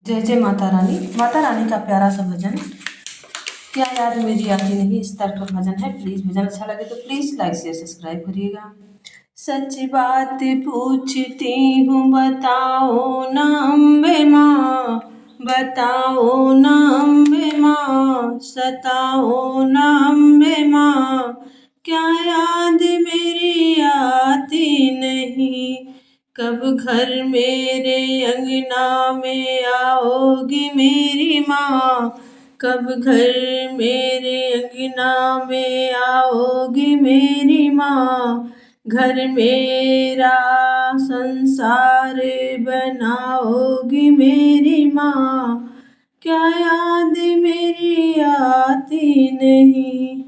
जय जय माता रानी का प्यारा सा भजन। क्या याद मेरी आती नहीं, इस तरह का भजन है। प्लीज भजन अच्छा लगे तो प्लीज लाइक शेयर सब्सक्राइब करिएगा। सच बात पूछती हूँ बताओ ना अम्बे माँ, बताओ ना अम्बे माँ, सताओ ना अम्बे माँ। क्या याद मेरी आती नहीं, कब घर मेरे अंगना में आओगी मेरी माँ, कब घर मेरे अंगना में आओगी मेरी माँ। घर मेरा संसार बनाओगी मेरी माँ। क्या याद मेरी आती नहीं,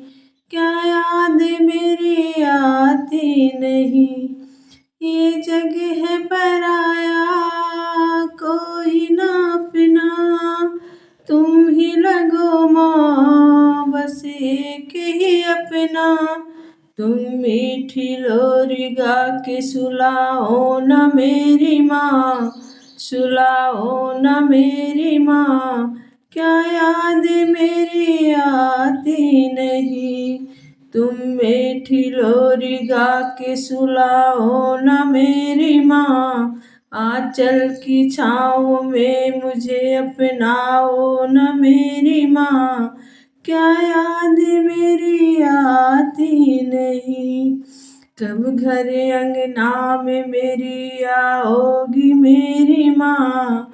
क्या याद मेरी आती नहीं। ये जग है पराया कोई ना अपना, तुम ही लगो माँ बस एक ही अपना। तुम मीठी लोरी गा के सुलाओ न मेरी माँ, सुलाओ न मेरी माँ। क्या याद मेरी आती नहीं, तुम मीठी लोरी गा के सुलाओ न मेरी माँ। आंचल की छाँव में मुझे अपनाओ न मेरी माँ। क्या याद मेरी आती नहीं, कब घर अंगना में मेरी आओगी मेरी माँ,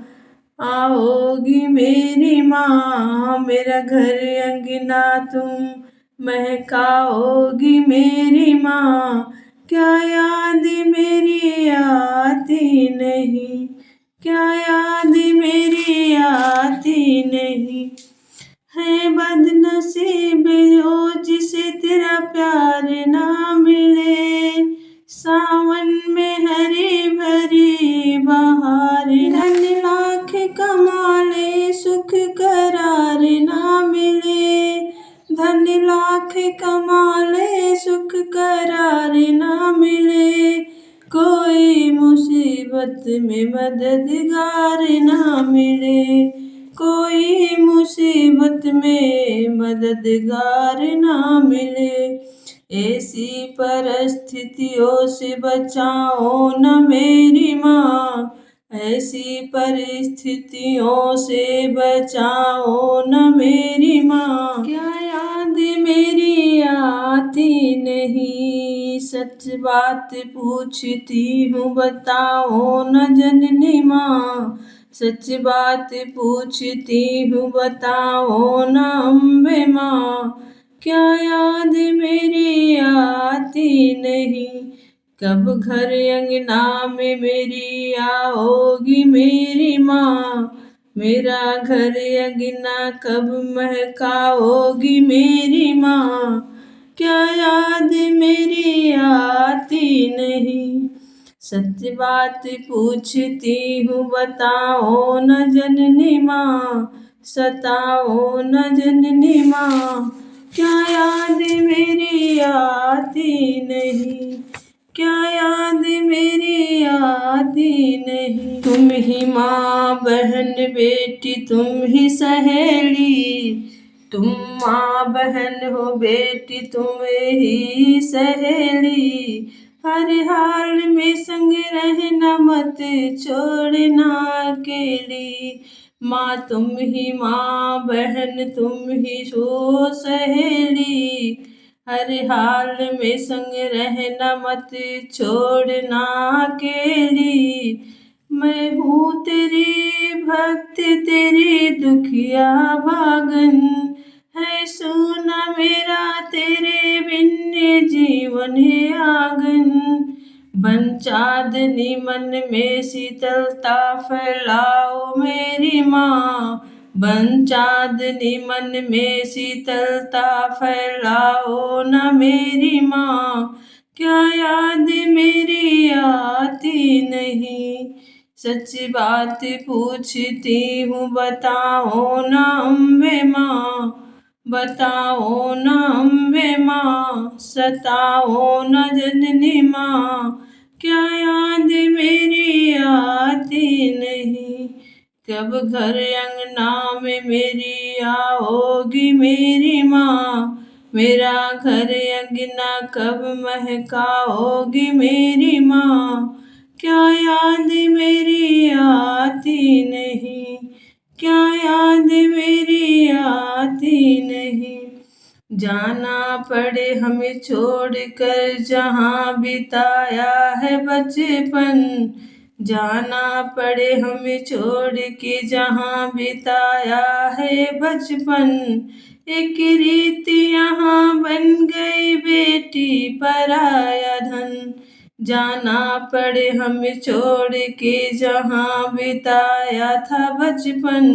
आओगी मेरी माँ। मेरा घर अंगना तुम महकाओगी मेरी माँ। क्या याद मेरी आती नहीं, क्या याद मेरी आती नहीं। है बदनसीब हो जिसे तेरा प्यार ना मिले, सावन में हरी भरी बहार। धन लाख कमा ले सुख करार ना मिले, धन लाख कमा ले सुख करार ना मिले। कोई मुसीबत में मददगार ना मिले, कोई मुसीबत में मददगार ना मिले। ऐसी परिस्थितियों से बचाओ न मेरी माँ, ऐसी परिस्थितियों से बचाओ न मेरी माँ। क्या याद मेरी आती नहीं, सच बात पूछती हूँ बताओ न जननी माँ, सच बात पूछती हूँ बताओ न अम्बे माँ। क्या याद मेरी आती नहीं, कब घर अंगना में मेरी आओगी मेरी माँ। मेरा घर अंगना कब महकाओगी मेरी माँ। क्या याद मेरी आती नहीं, सच बात पूछती हूँ बताओ न जननी माँ, सताओ न जननी माँ। क्या याद मेरी आती नहीं, क्या याद मेरी आती नहीं। तुम ही माँ बहन बेटी तुम ही सहेली, तुम माँ बहन हो बेटी तुम ही सहेली। हर हाल में संग रहना मत छोड़ना अकेली। माँ तुम ही माँ बहन तुम ही हो सहेली। हर हाल में संग रहना मत छोड़ना अकेली। मैं हूँ तेरी भक्त तेरी दुखिया भागन, है सोना मेरा तेरे बिन जीवन है आंगन। बन चांदनी मन में शीतलता फैलाओ मेरी माँ, बन चांदनी मन में शीतलता फैलाओ न मेरी माँ। क्या याद मेरी आती नहीं, सच बात पूछती हूँ बताओ न अम्बे माँ, बताओ न अम्बे माँ, सताओ न जननी माँ। क्या याद मेरी आती नहीं, कब घर अंगना में मेरी आओगी मेरी माँ, मेरा घर अंगना कब महकाओगी मेरी माँ। क्या याद मेरी आती नहीं, क्या याद मेरी आती नहीं। जाना पड़े हमें छोड़ कर जहाँ बिताया है बचपन, जाना पड़े हमें छोड़ के जहाँ बिताया है बचपन। एक रीत यहाँ बन गई बेटी पराया धन, जाना पड़े हमें छोड़ के जहाँ बिताया था बचपन।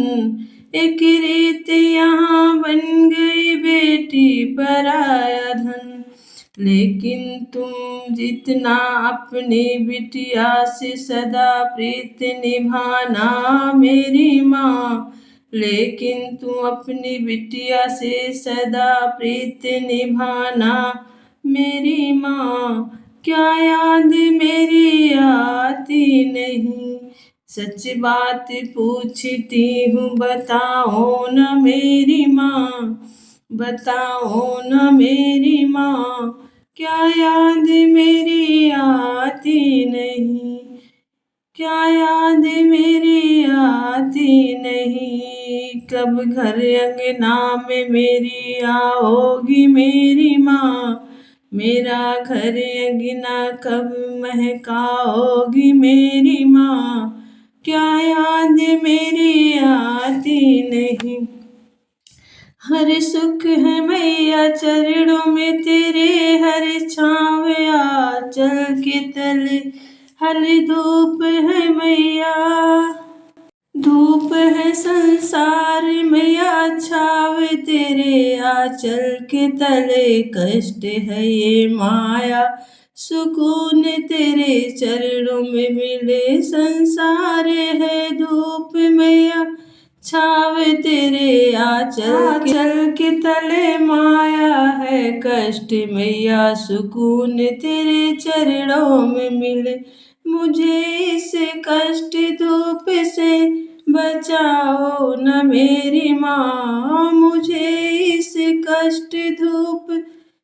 एक रीत यहाँ बन गई बेटी पराया धन। लेकिन तुम जितना अपनी बिटिया से सदा प्रीत निभाना मेरी माँ, लेकिन तुम अपनी बिटिया से सदा प्रीत निभाना मेरी माँ। क्या याद मेरी आती नहीं, सच बात पूछती हूँ बताओ न मेरी माँ, बताओ न मेरी माँ। क्या याद मेरी आती नहीं, क्या याद मेरी आती नहीं। कब घर अंगना में मेरी आओगी मेरी माँ, मेरा घर अंगना कब महकाओगी मेरी माँ। क्या याद मेरी आती नहीं। हर सुख है मैया चरणों में तेरे, हर छाँव आंचल के तले, हर धूप है मैया, धूप है संसार मैया छाव तेरे आंचल के तले। कष्ट है ये माया सुकून तेरे चरणों में मिले, संसार है धूप मैया छाव तेरे आंचल के तले। माया है कष्ट मैया सुकून तेरे चरणों में मिले। मुझे इस कष्ट धूप से बचाओ न मेरी माँ, मुझे इस कष्ट धूप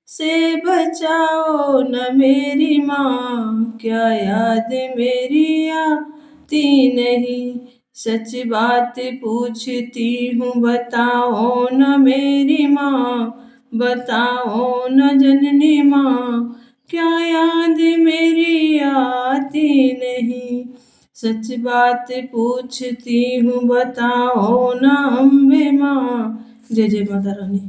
से बचाओ न मेरी माँ। क्या याद मेरी आती नहीं, सच बात पूछती हूँ बताओ न मेरी माँ, बताओ न जननी माँ। क्या याद मेरी आती नहीं, सच बात पूछती हूँ बताओ न अम्बे माँ। जय जय माता रानी।